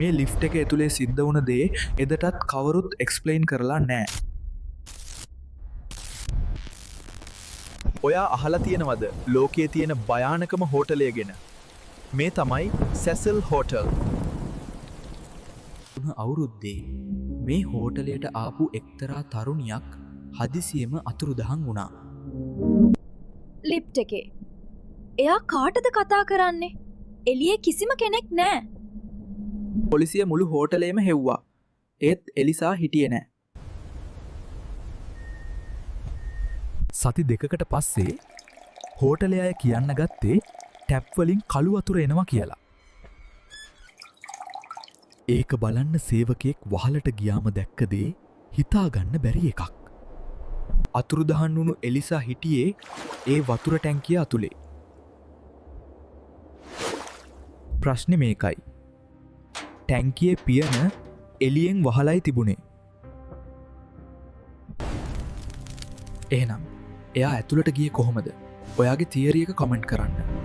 මේ ලිෆ්ට් එක ඇතුලේ සිද්ධ වුණ දේ එදටත් කවුරුත් එක්ස්ප්ලেইন කරලා නැහැ. ඔයා අහලා තියෙනවද ලෝකයේ තියෙන භයානකම හෝටලය ගැන? මේ තමයි සෙසල් හෝටල්. අවුරුද්දේ මේ හෝටලයට ආපු එක්තරා තරුණියක් හදිසියෙම අතුරුදහන් වුණා. ලිෆ්ට් එකේ. එයා කාටද කතා කරන්නේ? එළියේ කිසිම කෙනෙක් නැහැ. පොලිසිය මුළු හෝටලේම හෙව්වා. ඒත් එලිසා හිටියේ නැහැ. සති දෙකකට පස්සේ හෝටලේ අය කියන්න ගත්තේ ටැප් වලින් කළු වතුර එනවා කියලා. ඒක බලන්න සේවකයෙක් වහලට ගියාම දැක්ක දේ හිතාගන්න බැරි එකක්. අතුරුදහන් වුණු එලිසා හිටියේ ඒ වතුර ටැංකිය ඇතුලේ. ප්‍රශ්නේ මේකයි. ටැංකියේ පියන එළියෙන් වහලයි තිබුණේ. එහෙනම් එයා ඇතුළට ගියේ කොහොමද? ඔයාගේ තියරි එක කමෙන්ට් කරන්න.